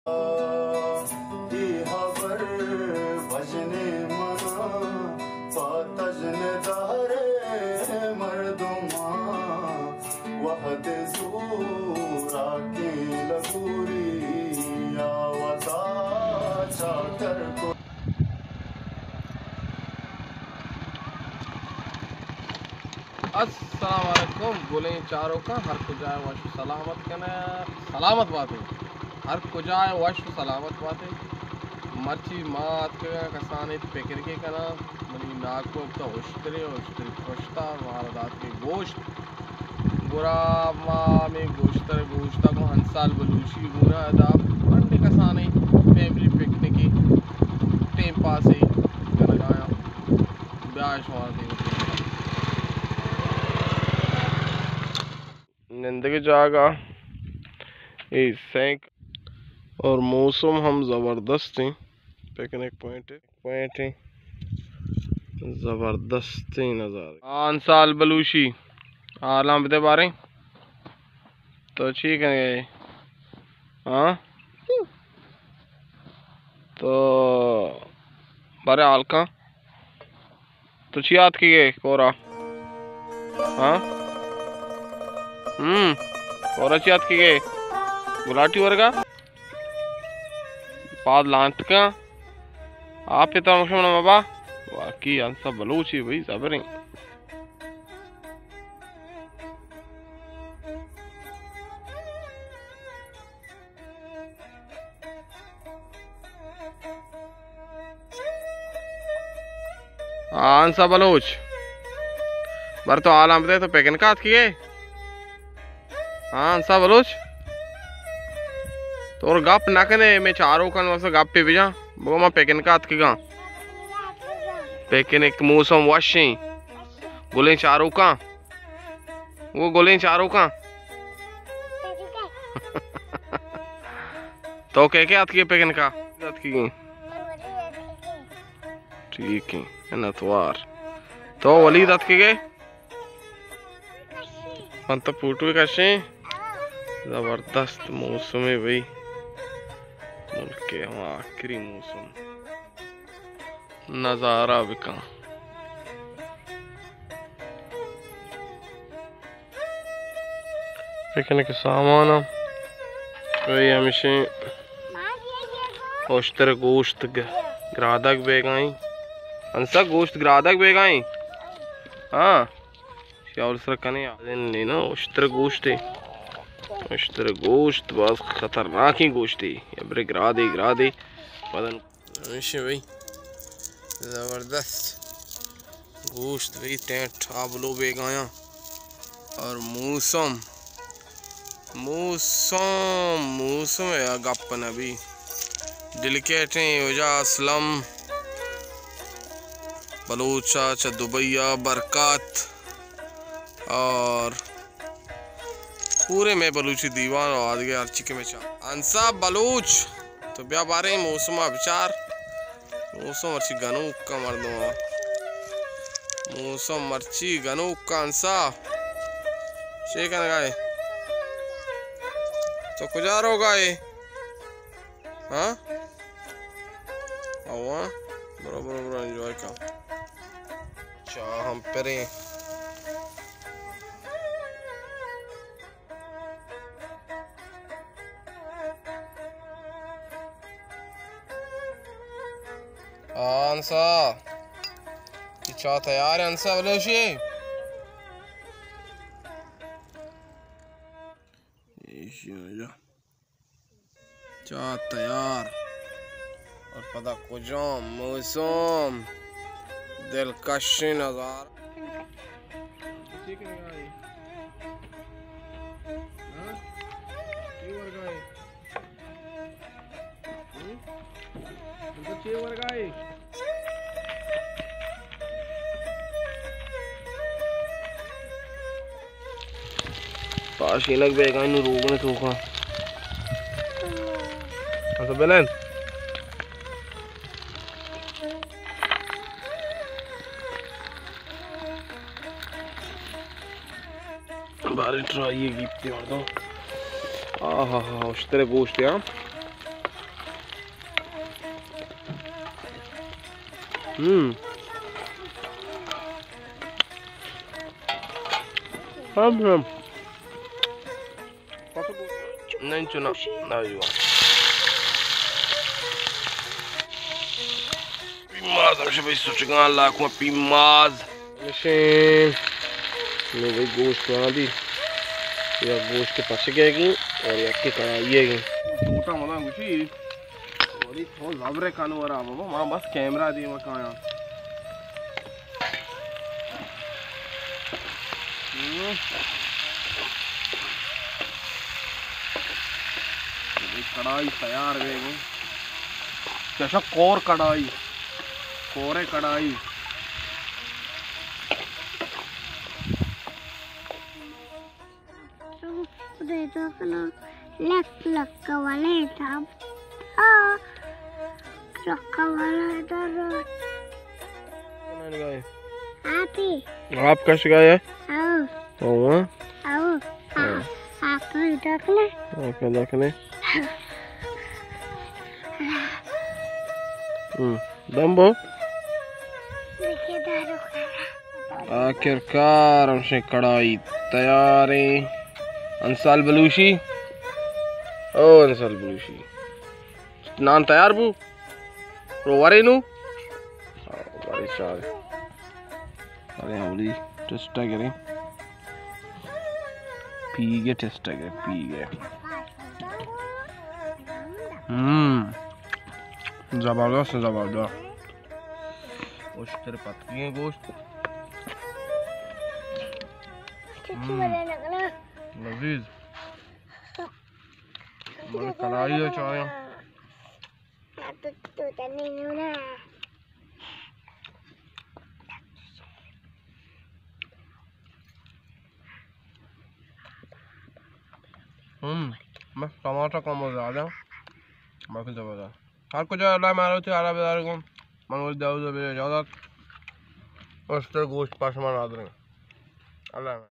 अस्सलाम वालेकुम। बोले चारों का हर को जाए वश सलामत कना सलामत बात है, हर को जाए वश सलामत बात है। मर्ची मात का कसाने पेकर के कना मनी नाक को तो उश्तरे खुश्ता वारदात के गोश्त बुरा माँ में गोश्तर गोश्ता को हंसाल बलूशी बुरा अदा अंडे कसाने फैमिली पिकनिक की टेम पास है लगाया ब्याह वाले जिंदगी जागा सैंक और मौसम हम ज़बरदस्त हैं। पिकनिक पॉइंट है ज़बरदस्त नज़ारे साल बलूशी आलम दे बारे तो ठीक है। हाँ तो बारे हाल का तो याद की गए कोरा। हाँ कोरा याद की गए गुलाटी वर्गा पाद लांट का आप इतना मुश्किल ना बाबा वाकई अंसा बलूची भाई सबरे अंसा बलूच बर तो आलम दे तो पेकन का की गए। हाँ अंसा बलूच तो और गप ना कने मैं चारों का वैसे गप पे भेजा वो मैं पेकन का की गा पेकन एक मौसम वशी गोले चारों का वो गोले चारों का तो क्या हाथ की पेकन का हाथ की ठीक है नतवार तो वली हाथ की गए पंत पूटू कैसे जबरदस्त मौसम है भाई मुल्क के आखिरी मौसम नजारा बिका पिकनिक के सामान वही हमेशा औश्तर गोश्त ग्रादक बेगाई अंसा गोश्त ग्रादक बेगाई। हाँ शाउल सर कने लेना औश्तर गोश्त है औश्तर गोश्त बस खतरनाक ही गोश्त है ये गिरा दे बदन हमेशा भाई जबरदस्त गोश्त भाई टेंट आबलो बेगाया और मौसम है गप्पन अभी डिलिकेट है वजह असलम बलूचा दुबैया बरकत और पूरे में बलूची दीवान और आदगे अर्ची के में अंसा बलूच तो ब्या बारे मौसम विचार मौसम अर्ची गनु का मर्दों मौसम मर्ची गनु का अंसा शेखन गाए तो गुजार होगा ये। हाँ बरोबर एंजॉय का चाह हम पेरे अंसा चाह तैयार है अंसा बलोशी चाह तैयार और पता कुछ मौसम दिलकश नज़ारा पाशीलक बेगा इन रोगने थोका अच्छा बेलन बारी ट्राई ये गिफ्ट मार दो। हाँ उस तरह गोश्त है नहीं चुना Pimaz, am și vei sucigan la acum pimaz. मैं वही गोश्त बना दी या गोश्त के पास गएगी और या के कराइएगी छोटा मना कुछ ही और ये थोड़ा ज़बरे कानू वाला बाबा माँ बस कैमरा दी मकान यहाँ कढ़ाई तैयार गएगी कैसा कोर कढ़ाई कोरे कढ़ाई आप कैसे गए देखने दम्बो आखिरकार हमसे कढ़ाई तैयार है अंसाल बलूशी ओ अंसाल बलूशी नान तैयार बू रोवारे नु बड़ी सारे अरे हमली टेस्ट करें पी गए टेस्ट करें पी गए जबरदस्त जबरदस्त गोश्त तेरे पत्ती है गोश्त लजीज मैंने कढ़ाई है चाय बस टमाटर कम हो ज़्यादा बाकी ज़बरदस्त हर कुछ अल्लाह मारो थे आला बेदार को मंगल दाऊद इजाज़त और गोश्त पास में अल्लाह